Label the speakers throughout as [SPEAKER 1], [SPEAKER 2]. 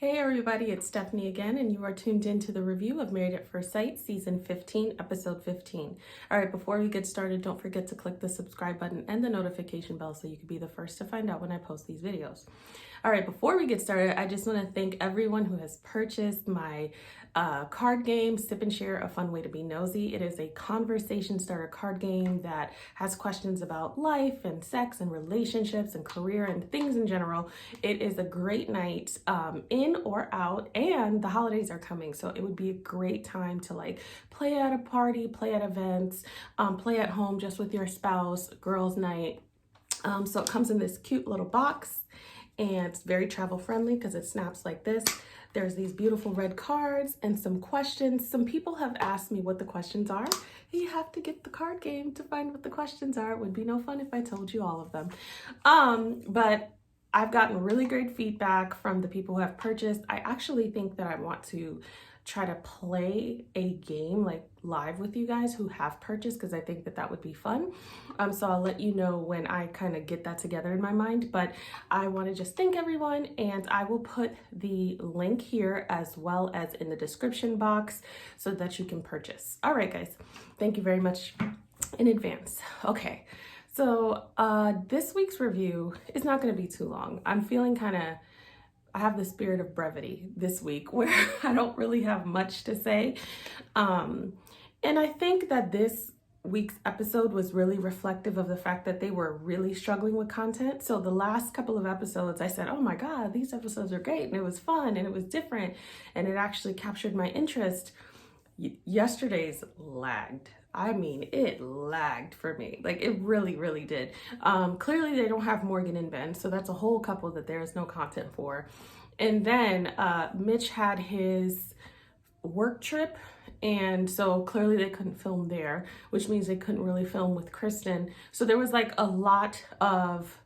[SPEAKER 1] Hey everybody, it's Stephanie again, and you are tuned into the review of Married at First Sight, Season 15, Episode 15. All right, before we get started, don't forget to click the subscribe button and the notification bell so you can be the first to find out when I post these videos. All right, before we get started, I just want to thank everyone who has purchased my card game, Sip and Share, A Fun Way to Be Nosy. It is a conversation starter card game that has questions about life and sex and relationships and career and things in general. It is a great night in or out, and the holidays are coming, so it would be a great time to like play at a party, play at events, play at home just with your spouse, girls' night. So it comes in this cute little box, and it's very travel friendly because it snaps like this. There's these beautiful red cards and some questions. Some people have asked me what the questions are. You have to get the card game to find what the questions are. It would be no fun if I told you all of them. But I've gotten really great feedback from the people who have purchased. I actually think that I want to try to play a game like live with you guys who have purchased, because I think that that would be fun. So I'll let you know when I kind of get that together in my mind. But I want to just thank everyone, and I will put the link here as well as in the description box so that you can purchase. All right, guys, thank you very much in advance. Okay. So this week's review is not going to be too long. I'm feeling I have the spirit of brevity this week where I don't really have much to say. And I think that this week's episode was really reflective of the fact that they were really struggling with content. So the last couple of episodes, I said, oh my God, these episodes are great. And it was fun and it was different. And it actually captured my interest. Yesterday's lagged. I mean, it lagged for me. Like, it really, really did. Clearly, they don't have Morgan and Ben, so that's a whole couple that there is no content for. And then Mitch had his work trip, and so clearly they couldn't film there, which means they couldn't really film with Kristen. So there was like a lot of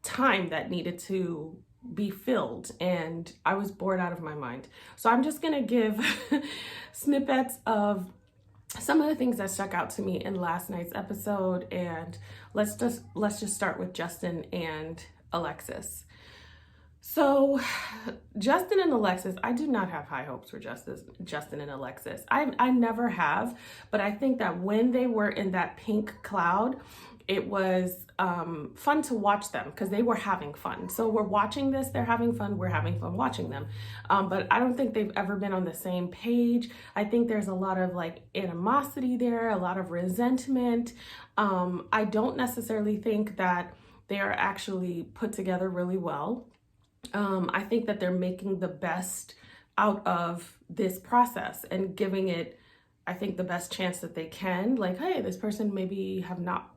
[SPEAKER 1] time that needed to be filled, and I was bored out of my mind. So I'm just gonna give snippets of some of the things that stuck out to me in last night's episode, and let's just start with Justin and Alexis. So Justin and Alexis, I do not have high hopes for Justin and Alexis. I never have, but I think that when they were in that pink cloud, it was fun to watch them because they were having fun. So we're watching this, they're having fun, we're having fun watching them. But I don't think they've ever been on the same page. I think there's a lot of like animosity there, a lot of resentment. I don't necessarily think that they are actually put together really well. I think that they're making the best out of this process and giving it, I think, the best chance that they can. Like, hey, this person maybe have not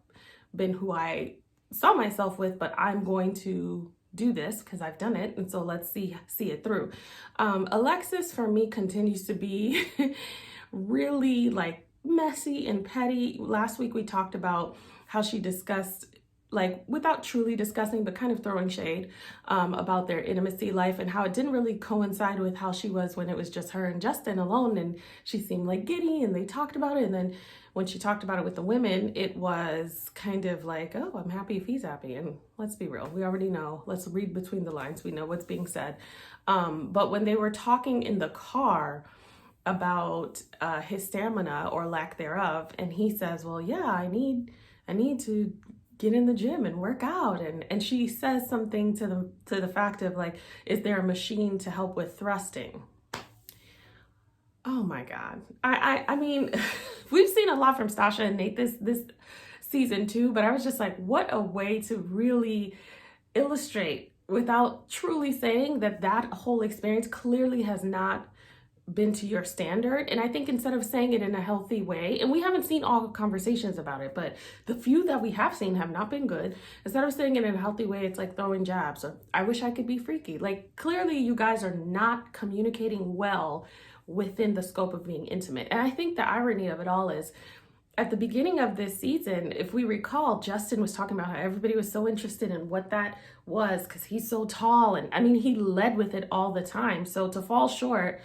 [SPEAKER 1] been who I saw myself with, but I'm going to do this because I've done it, and so let's see it through. Alexis, for me, continues to be really like messy and petty. Last week we talked about how she discussed, like, without truly discussing, but kind of throwing shade about their intimacy life and how it didn't really coincide with how she was when it was just her and Justin alone, and she seemed like giddy and they talked about it, and then when she talked about it with the women, it was kind of like, oh, I'm happy if he's happy. And let's be real, we already know, let's read between the lines, we know what's being said. But when they were talking in the car about his stamina or lack thereof, and he says, well, yeah, I need to get in the gym and work out, and she says something to the fact of like, is there a machine to help with thrusting? Oh my God. I mean, we've seen a lot from Stasha and Nate this season too, but I was just like, what a way to really illustrate without truly saying that whole experience clearly has not been to your standard. And I think instead of saying it in a healthy way, and we haven't seen all conversations about it, but the few that we have seen have not been good. Instead of saying it in a healthy way, it's like throwing jabs or I wish I could be freaky. Like, clearly you guys are not communicating well within the scope of being intimate. And I think the irony of it all is, at the beginning of this season, if we recall, Justin was talking about how everybody was so interested in what that was because he's so tall, and I mean, he led with it all the time. So to fall short,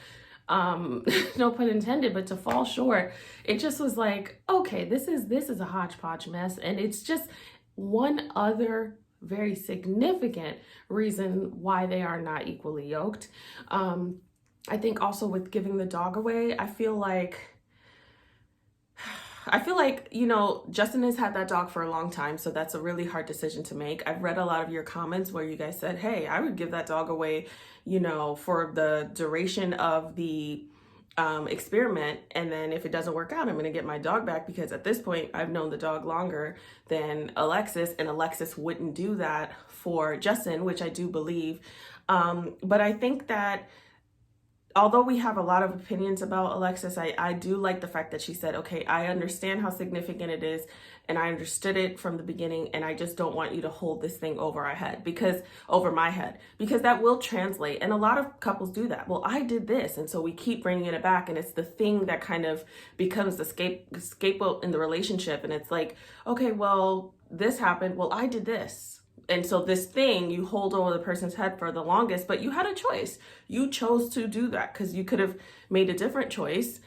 [SPEAKER 1] no pun intended, but to fall short, it just was like, okay, this is a hodgepodge mess, and it's just one other very significant reason why they are not equally yoked. I think also with giving the dog away, I feel like, you know, Justin has had that dog for a long time, so that's a really hard decision to make. I've read a lot of your comments where you guys said, hey, I would give that dog away, you know, for the duration of the experiment, and then if it doesn't work out, I'm going to get my dog back, because at this point I've known the dog longer than Alexis, and Alexis wouldn't do that for Justin, which I do believe. But I think that although we have a lot of opinions about Alexis, I do like the fact that she said, okay, I understand how significant it is, and I understood it from the beginning, and I just don't want you to hold this thing over my head, because that will translate. And a lot of couples do that. Well, I did this, and so we keep bringing it back, and it's the thing that kind of becomes the scapegoat in the relationship. And it's like, okay, well, this happened. Well, I did this. And so this thing you hold over the person's head for the longest, but you had a choice. You chose to do that because you could have made a different choice.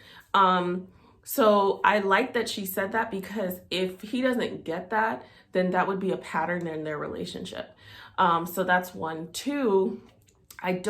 [SPEAKER 1] So I like that she said that, because if he doesn't get that, then that would be a pattern in their relationship. So that's one. Two, I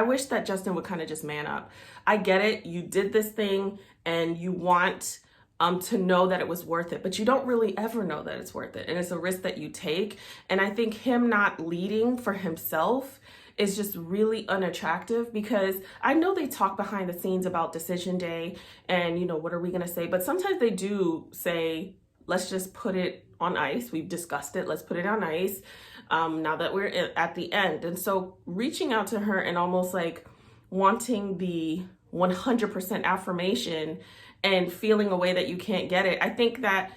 [SPEAKER 1] wish that Justin would kind of just man up. I get it. You did this thing and you want to know that it was worth it, but you don't really ever know that it's worth it. And it's a risk that you take. And I think him not leading for himself is just really unattractive, because I know they talk behind the scenes about decision day and, you know, what are we going to say? But sometimes they do say, let's just put it on ice. We've discussed it. Let's put it on ice now that we're at the end. And so reaching out to her and almost like wanting the 100% affirmation and feeling a way that you can't get it, I think that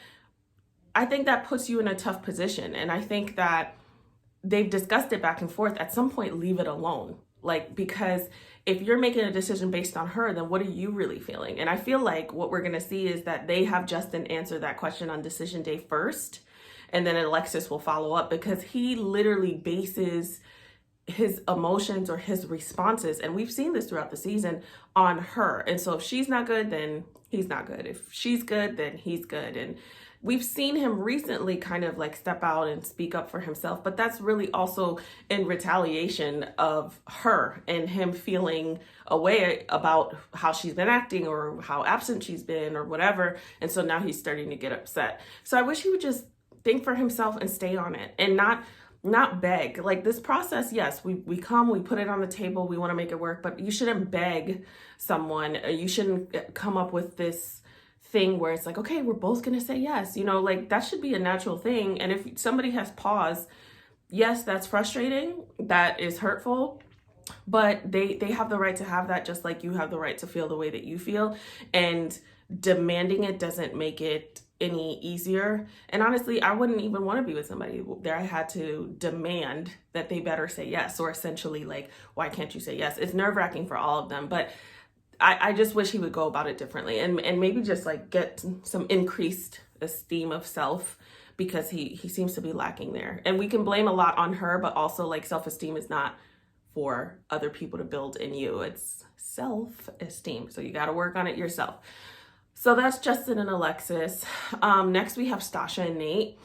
[SPEAKER 1] puts you in a tough position. And I think that they've discussed it back and forth. At some point, leave it alone. Like, because if you're making a decision based on her, then what are you really feeling? And I feel like what we're going to see is that they have Justin answer that question on decision day first, and then Alexis will follow up, because he literally bases his emotions or his responses, and we've seen this throughout the season, on her. And so if she's not good, then he's not good. If she's good, then he's good. And we've seen him recently kind of like step out and speak up for himself, but that's really also in retaliation of her and him feeling a way about how she's been acting or how absent she's been or whatever. And so now he's starting to get upset. So I wish he would just think for himself and stay on it and not beg. Like, this process, yes, we come, we put it on the table, we want to make it work, but you shouldn't beg someone. You shouldn't come up with this thing where it's like, okay, we're both going to say yes. You know, like, that should be a natural thing. And if somebody has pause, yes, that's frustrating. That is hurtful. But they have the right to have that, just like you have the right to feel the way that you feel. And demanding it doesn't make it any easier. And honestly, I wouldn't even want to be with somebody there I had to demand that they better say yes, or essentially like, why can't you say yes? It's nerve-wracking for all of them. But I just wish he would go about it differently, and maybe just like get some increased esteem of self, because he seems to be lacking there. And we can blame a lot on her, but also like self-esteem is not for other people to build in you. It's self-esteem. So you got to work on it yourself. So that's Justin and Alexis. Next we have Stasha and Nate.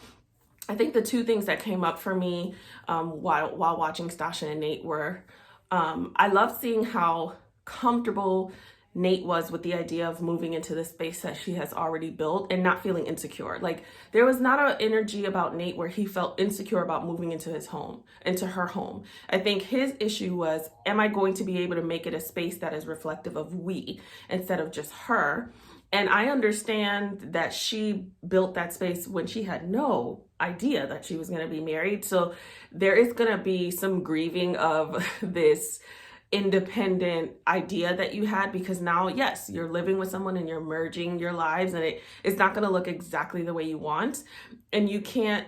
[SPEAKER 1] I think the two things that came up for me while watching Stasha and Nate were, I love seeing how comfortable Nate was with the idea of moving into the space that she has already built and not feeling insecure. Like, there was not an energy about Nate where he felt insecure about moving into his home, into her home. I think his issue was, am I going to be able to make it a space that is reflective of we instead of just her? And I understand that she built that space when she had no idea that she was going to be married. So there is going to be some grieving of this independent idea that you had, because now, yes, you're living with someone and you're merging your lives, and it's not going to look exactly the way you want. And you can't,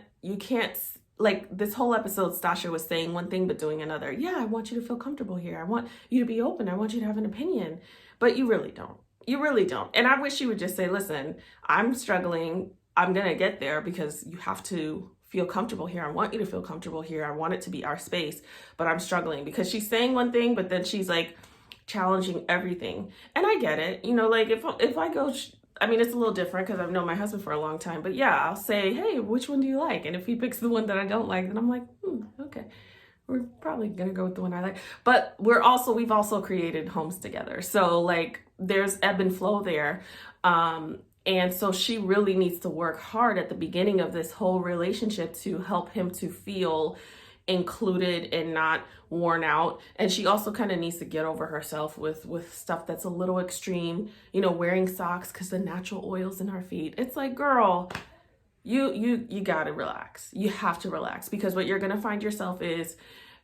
[SPEAKER 1] like, this whole episode, Stasha was saying one thing but doing another. Yeah, I want you to feel comfortable here. I want you to be open. I want you to have an opinion. But you really don't. You really don't. And I wish you would just say, listen, I'm struggling. I'm going to get there, because you have to feel comfortable here. I want you to feel comfortable here. I want it to be our space, but I'm struggling, because she's saying one thing, but then she's like challenging everything. And I get it. You know, like, if I go I mean, it's a little different because I've known my husband for a long time, but yeah, I'll say, hey, which one do you like? And if he picks the one that I don't like, then I'm like, okay, we're probably gonna go with the one I like. But we've also created homes together. So like there's ebb and flow there. And so she really needs to work hard at the beginning of this whole relationship to help him to feel included and not worn out. And she also kind of needs to get over herself with stuff that's a little extreme, wearing socks because the natural oils in her feet. It's like, girl, you gotta relax. You have to relax, because what you're gonna find yourself is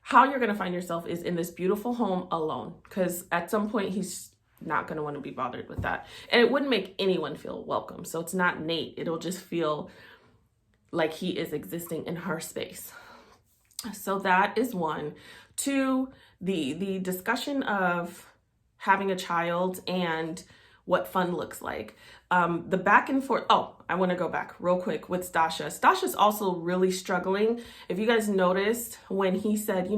[SPEAKER 1] in this beautiful home alone, because at some point he's not going to want to be bothered with that, and it wouldn't make anyone feel welcome. So it's not Nate, it'll just feel like he is existing in her space. So that is one. Two, the discussion of having a child and what fun looks like. The back and forth. Oh, I want to go back real quick with Stasha. Stasha's also really struggling. If you guys noticed when he said,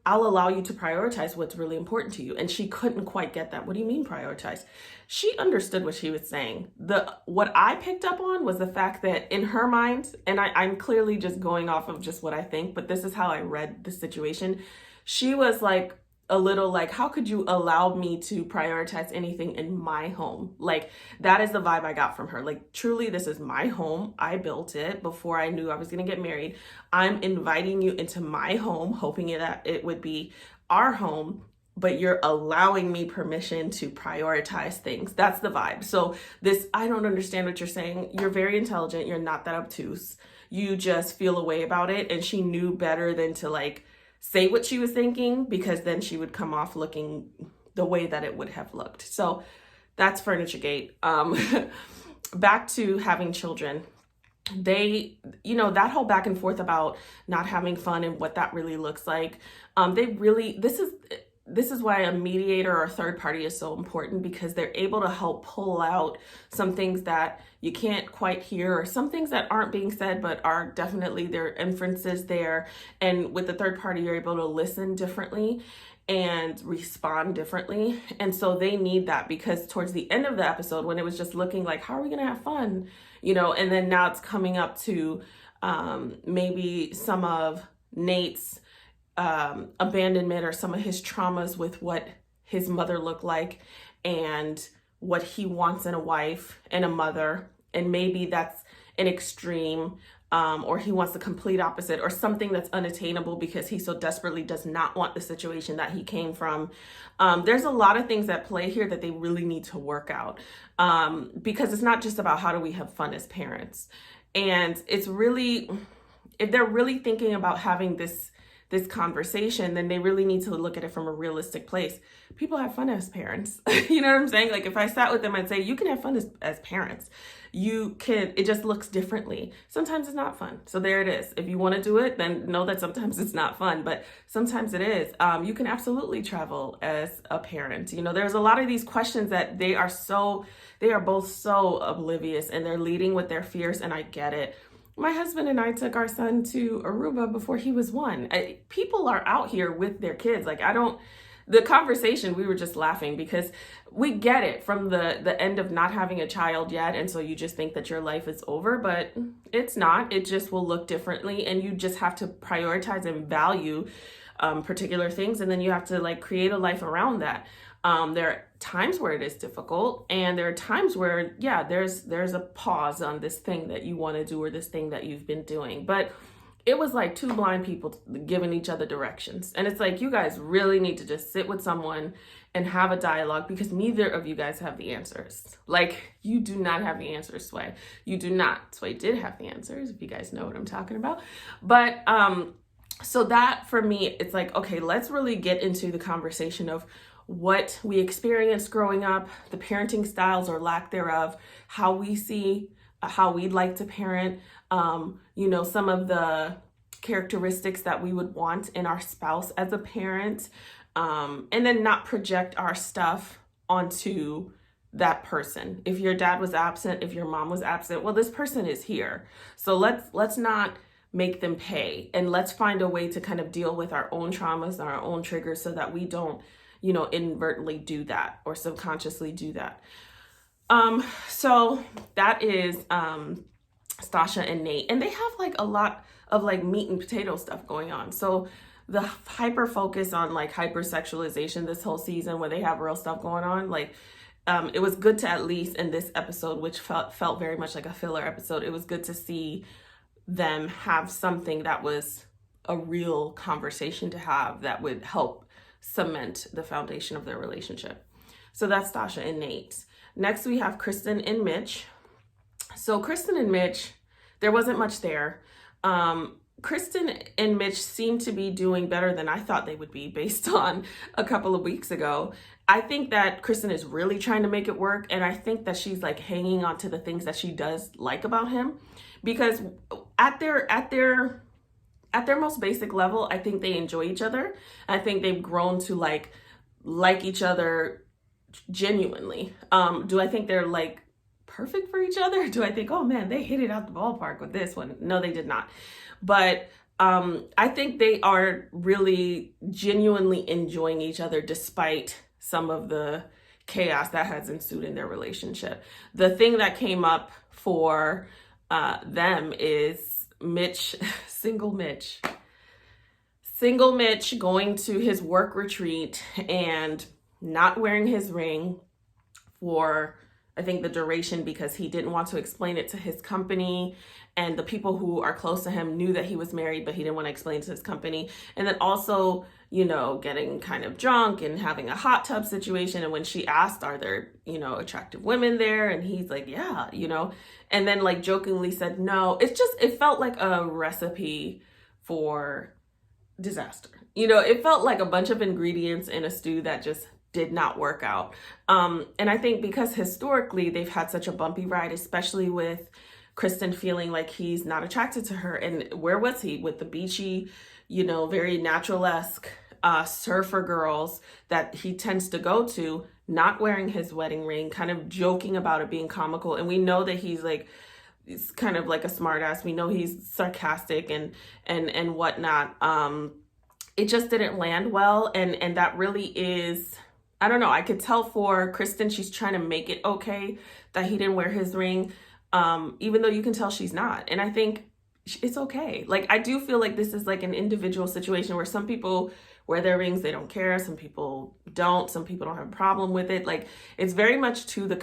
[SPEAKER 1] I'll allow you to prioritize what's really important to you. And she couldn't quite get that. What do you mean prioritize? She understood what she was saying. What I picked up on was the fact that in her mind, and I'm clearly just going off of just what I think, but this is how I read the situation. She was like a little like, how could you allow me to prioritize anything in my home? Like, that is the vibe I got from her. Like, truly, this is my home. I built it before I knew I was going to get married. I'm inviting you into my home, hoping that it would be our home, but you're allowing me permission to prioritize things. That's the vibe. So I don't understand what you're saying. You're very intelligent. You're not that obtuse. You just feel a way about it. And she knew better than to like say what she was thinking, because then she would come off looking the way that it would have looked. So that's Furnituregate. Back to having children. That whole back and forth about not having fun and what that really looks like. This is why a mediator or a third party is so important, because they're able to help pull out some things that you can't quite hear, or some things that aren't being said but are definitely there are inferences there. And with the third party, you're able to listen differently and respond differently. And so they need that, because towards the end of the episode, when it was just looking like, how are we going to have fun? And then now it's coming up to maybe some of Nate's abandonment, or some of his traumas with what his mother looked like and what he wants in a wife and a mother. And maybe that's an extreme, or he wants the complete opposite, or something that's unattainable because he so desperately does not want the situation that he came from. There's a lot of things at play here that they really need to work out, because it's not just about how do we have fun as parents. And it's really, if they're really thinking about having this conversation, then they really need to look at it from a realistic place. People have fun as parents. You know what I'm saying? Like, if I sat with them, I'd say, you can have fun as parents. It just looks differently. Sometimes it's not fun. So there it is. If you want to do it, then know that sometimes it's not fun, but sometimes it is. You can absolutely travel as a parent. There's a lot of these questions that they are both so oblivious, and they're leading with their fears, and I get it. My husband and I took our son to Aruba before he was 1. People are out here with their kids. Like, the conversation, we were just laughing, because we get it from the end of not having a child yet. And so you just think that your life is over, but it's not. It just will look differently. And you just have to prioritize and value particular things. And then you have to like create a life around that. There are times where it is difficult, and there are times where, there's a pause on this thing that you want to do, or this thing that you've been doing. But it was like two blind people giving each other directions. And it's like, you guys really need to just sit with someone and have a dialogue, because neither of you guys have the answers. Like, you do not have the answers, Sway. You do not. Sway did have the answers, if you guys know what I'm talking about. But, so that for me, it's like, okay, let's really get into the conversation of what we experienced growing up, the parenting styles or lack thereof, how we see how we'd like to parent, some of the characteristics that we would want in our spouse as a parent, and then not project our stuff onto that person. If your dad was absent, if your mom was absent, well, this person is here. So let's not make them pay, and let's find a way to kind of deal with our own traumas and our own triggers, so that we don't inadvertently do that or subconsciously do that. So that is Stasha and Nate, and they have like a lot of like meat and potato stuff going on. So the hyper focus on like hypersexualization this whole season, where they have real stuff going on, like it was good to, at least in this episode, which felt very much like a filler episode, it was good to see them have something that was a real conversation to have that would help cement the foundation of their relationship. So that's Stasha and Nate. Next, we have Kristen and Mitch. So Kristen and Mitch, there wasn't much there. Kristen and Mitch seem to be doing better than I thought they would be based on a couple of weeks ago. I think that Kristen is really trying to make it work, and I think that she's like hanging on to the things that she does like about him, because at their most basic level, I think they enjoy each other. I think they've grown to like each other genuinely. Do I think they're like perfect for each other? Do I think, oh man, they hit it out the ballpark with this one? No, they did not. But I think they are really genuinely enjoying each other despite some of the chaos that has ensued in their relationship. The thing that came up for them is Mitch, single Mitch going to his work retreat and not wearing his ring for, I think, the duration, because he didn't want to explain it to his company, and the people who are close to him knew that he was married, but he didn't want to explain to his company. And then also, you know, getting kind of drunk and having a hot tub situation. And when she asked, are there, you know, attractive women there? And he's like, yeah, you know, and then like jokingly said, no. It felt like a recipe for disaster. You know, it felt like a bunch of ingredients in a stew that just did not work out. And I think because historically they've had such a bumpy ride, especially with Kristen feeling like he's not attracted to her. And where was he with the beachy, you know, very natural-esque surfer girls that he tends to go to, not wearing his wedding ring, kind of joking about it, being comical. And we know that he's kind of like a smartass. We know he's sarcastic and whatnot. It just didn't land well. And that really is, I don't know. I could tell for Kristen, she's trying to make it okay that he didn't wear his ring, even though you can tell she's not. And I think it's okay. Like, I do feel like this is like an individual situation where some people wear their rings, they don't care. Some people don't. Some people don't have a problem with it. Like, it's very much up to the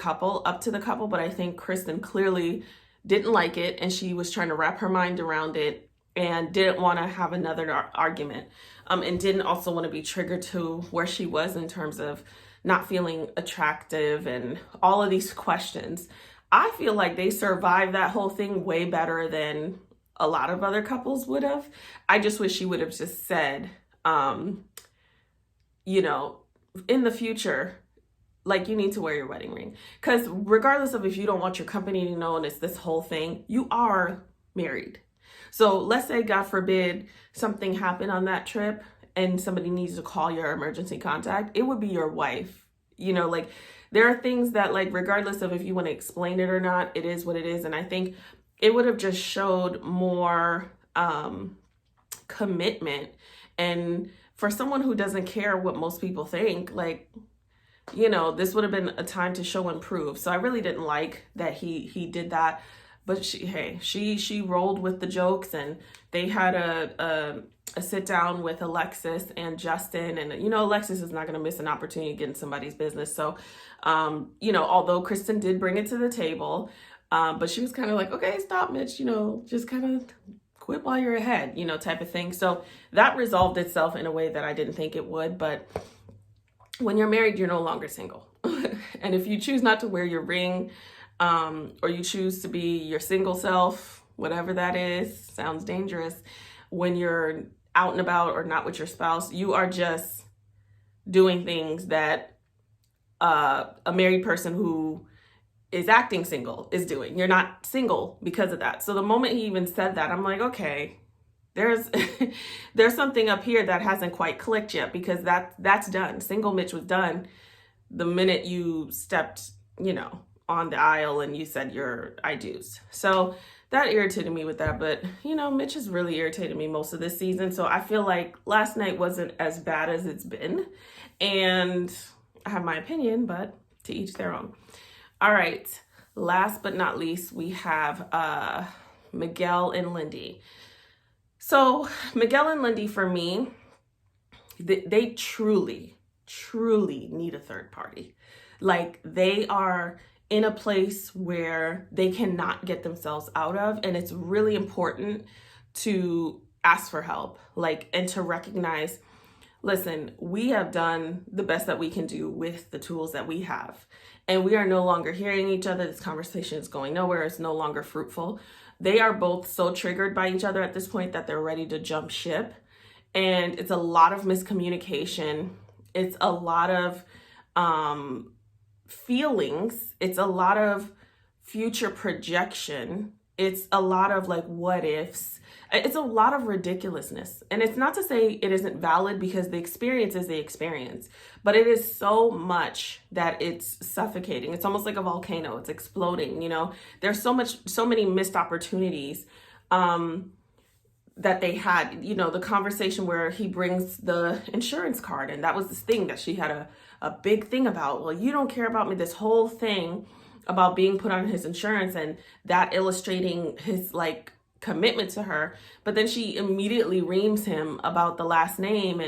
[SPEAKER 1] couple. But I think Kristen clearly didn't like it, and she was trying to wrap her mind around it and didn't want to have another argument. And didn't also want to be triggered to where she was in terms of not feeling attractive and all of these questions. I feel like they survived that whole thing way better than a lot of other couples would have. I just wish she would have just said, you know, in the future, like, you need to wear your wedding ring. Because regardless of if you don't want your company to know and it's this whole thing, you are married. So let's say, God forbid, something happened on that trip and somebody needs to call your emergency contact, it would be your wife. You know, like, there are things that, like, regardless of if you want to explain it or not, it is what it is. And I think it would have just showed more commitment. And for someone who doesn't care what most people think, like, you know, this would have been a time to show and prove. So I really didn't like that he did that. But she rolled with the jokes, and they had a sit down with Alexis and Justin. And, you know, Alexis is not going to miss an opportunity to get in somebody's business. So, you know, although Kristen did bring it to the table, but she was kind of like, okay, stop, Mitch, you know, just kind of quit while you're ahead, you know, type of thing. So that resolved itself in a way that I didn't think it would. But when you're married, you're no longer single. And if you choose not to wear your ring, or you choose to be your single self, whatever that is, sounds dangerous, when you're out and about or not with your spouse, you are just doing things that a married person who is acting single is doing. You're not single because of that. So the moment he even said that, I'm like, okay, there's something up here that hasn't quite clicked yet, because that's done. Single Mitch was done the minute you stepped, you know, on the aisle and you said your I do's. So that irritated me with that. But, you know, Mitch has really irritated me most of this season. So I feel like last night wasn't as bad as it's been. And I have my opinion, but to each their own. All right. Last but not least, we have Miguel and Lindy. So Miguel and Lindy, for me, they truly, truly need a third party. Like, they are in a place where they cannot get themselves out of, and it's really important to ask for help, like, and to recognize, listen, we have done the best that we can do with the tools that we have, and we are no longer hearing each other. This conversation is going nowhere. It's no longer fruitful. They are both so triggered by each other at this point that they're ready to jump ship. And it's a lot of miscommunication. It's a lot of feelings. It's a lot of future projection. It's a lot of like what ifs. It's a lot of ridiculousness. And it's not to say it isn't valid, because the experience is the experience, but it is so much that it's suffocating. It's almost like a volcano. It's exploding, you know. There's so many missed opportunities that they had, you know, the conversation where he brings the insurance card, and that was this thing that she had a big thing about. Well, you don't care about me. This whole thing about being put on his insurance, and that illustrating his like commitment to her. But then she immediately reams him about the last name,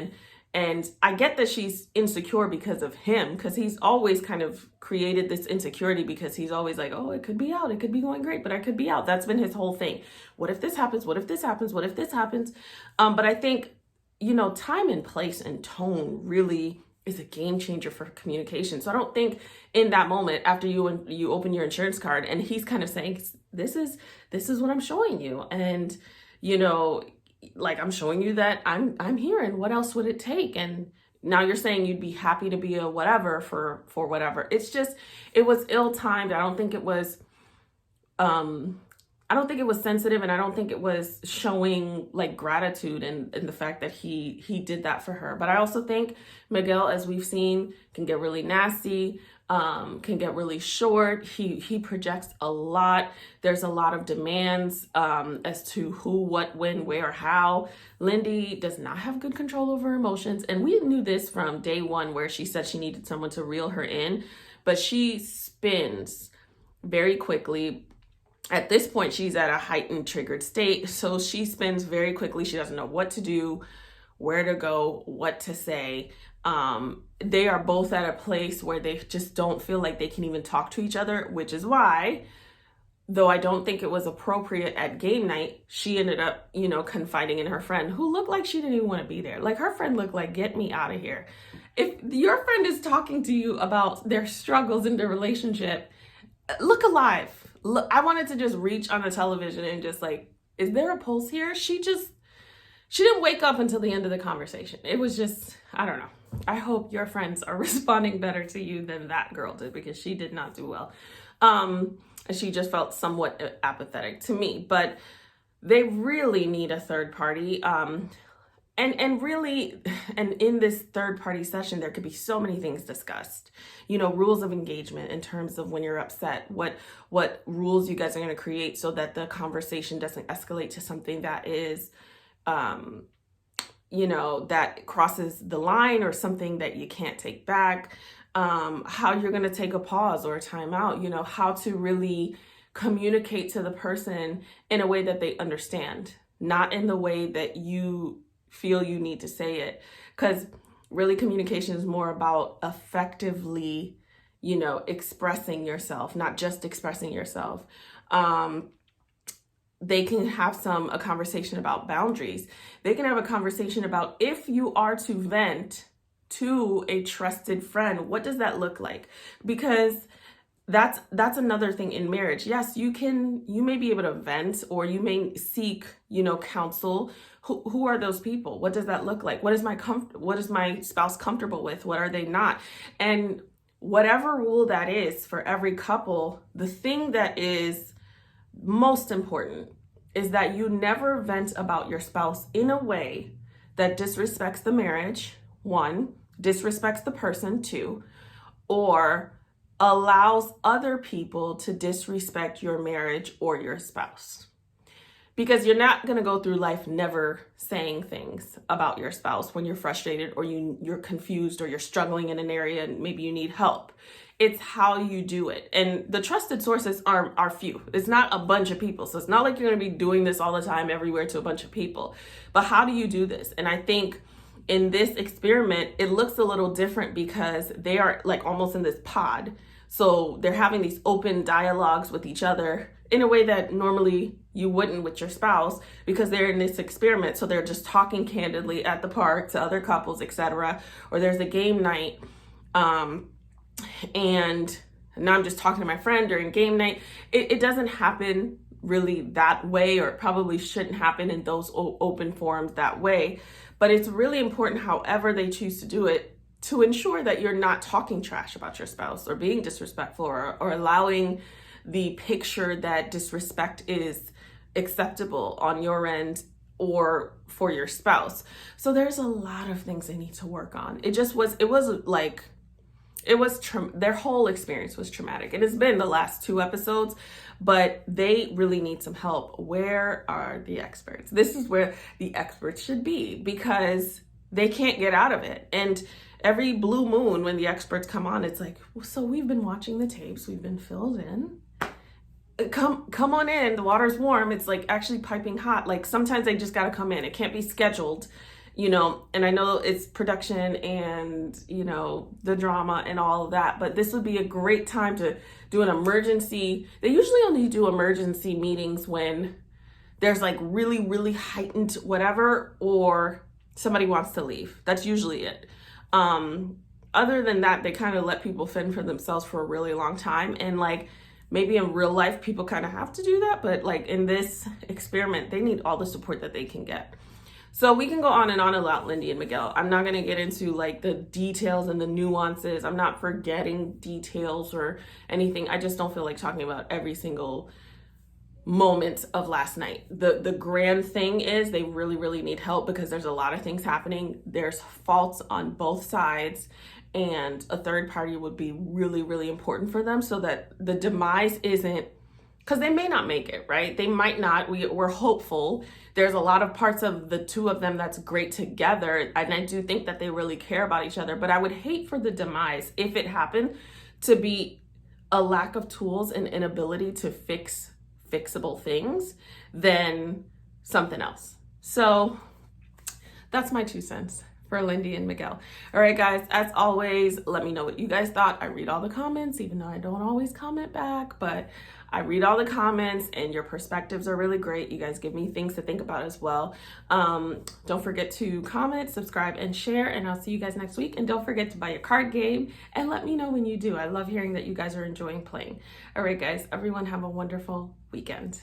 [SPEAKER 1] and I get that she's insecure because of him, because he's always kind of created this insecurity, because he's always like, oh, it could be out, it could be going great, but I could be out. That's been his whole thing. What if this happens? What if this happens? What if this happens? But I think, you know, time and place and tone really is a game changer for communication. So I don't think in that moment after you open your insurance card and he's kind of saying, this is what I'm showing you, and you know, like, I'm showing you that I'm here, and what else would it take? And now you're saying you'd be happy to be a whatever for whatever. It's just, it was ill-timed. I don't think it was sensitive, and I don't think it was showing like gratitude and the fact that he did that for her. But I also think Miguel, as we've seen, can get really nasty, can get really short. He projects a lot. There's a lot of demands as to who, what, when, where, how. Lindy does not have good control over emotions, and we knew this from day one, where she said she needed someone to reel her in, but she spins very quickly. At this point, she's at a heightened triggered state, so she spins very quickly. She doesn't know what to do, where to go, what to say. They are both at a place where they just don't feel like they can even talk to each other, which is why, though I don't think it was appropriate at game night, she ended up, you know, confiding in her friend, who looked like she didn't even want to be there. Like, her friend looked like, get me out of here. If your friend is talking to you about their struggles in their relationship, look alive. Look, I wanted to just reach on the television and just like, is there a pulse here? She didn't wake up until the end of the conversation. It was just, I don't know. I hope your friends are responding better to you than that girl did, because she did not do well. And she just felt somewhat apathetic to me, but they really need a third party. And really, and in this third party session, there could be so many things discussed, you know, rules of engagement in terms of when you're upset, what rules you guys are going to create so that the conversation doesn't escalate to something that is, you know, that crosses the line, or something that you can't take back, how you're going to take a pause or a timeout, you know, how to really communicate to the person in a way that they understand, not in the way that you feel you need to say it. Because really, communication is more about effectively, you know, expressing yourself, not just expressing yourself. They can have a conversation about boundaries. They can have a conversation about, if you are to vent to a trusted friend, what does that look like? Because that's another thing in marriage. Yes, you may be able to vent, or you may seek, you know, counsel. Who are those people? What does that look like? What is my spouse comfortable with? What are they not? And whatever rule that is for every couple, the thing that is most important is that you never vent about your spouse in a way that disrespects the marriage, 1, disrespects the person, 2, or allows other people to disrespect your marriage or your spouse. Because you're not going to go through life never saying things about your spouse when you're frustrated or you're confused or you're struggling in an area and maybe you need help. It's how you do it. And the trusted sources are few. It's not a bunch of people. So it's not like you're going to be doing this all the time everywhere to a bunch of people. But how do you do this? And I think in this experiment, it looks a little different because they are like almost in this pod. So they're having these open dialogues with each other in a way that normally you wouldn't with your spouse because they're in this experiment. So they're just talking candidly at the park to other couples, etc. Or there's a game night. And now I'm just talking to my friend during game night. It doesn't happen really that way, or it probably shouldn't happen in those open forums that way. But it's really important, however they choose to do it, to ensure that you're not talking trash about your spouse or being disrespectful or allowing the picture that disrespect is acceptable on your end or for your spouse. So there's a lot of things they need to work on. Their whole experience was traumatic. It has been the last 2 episodes, but they really need some help. Where are the experts? This is where the experts should be because they can't get out of it. And every blue moon when the experts come on, it's like, well, so we've been watching the tapes, we've been filled in. Come on in, the water's warm. It's like actually piping hot. Like sometimes they just gotta come in. It can't be scheduled, and I know it's production and, the drama and all of that, but this would be a great time to do an emergency. They usually only do emergency meetings when there's like really, really heightened whatever, or somebody wants to leave. That's usually it. Other than that, they kind of let people fend for themselves for a really long time. And like, maybe in real life, people kind of have to do that. But like in this experiment, they need all the support that they can get. So we can go on and on about Lindy and Miguel. I'm not going to get into like the details and the nuances. I'm not forgetting details or anything. I just don't feel like talking about every single moment of last night. The grand thing is they really, really need help because there's a lot of things happening. There's faults on both sides. And a third party would be really, really important for them so that the demise isn't, because they may not make it, right? They might not. We're hopeful. There's a lot of parts of the 2 of them that's great together. And I do think that they really care about each other. But I would hate for the demise, if it happened, to be a lack of tools and inability to fix fixable things than something else. So that's my 2 cents for Lindy and Miguel. All right, guys, as always, let me know what you guys thought. I read all the comments, even though I don't always comment back, but I read all the comments and your perspectives are really great. You guys give me things to think about as well. Don't forget to comment, subscribe, and share, and I'll see you guys next week. And don't forget to buy your card game and let me know when you do. I love hearing that you guys are enjoying playing. All right, guys, everyone have a wonderful weekend.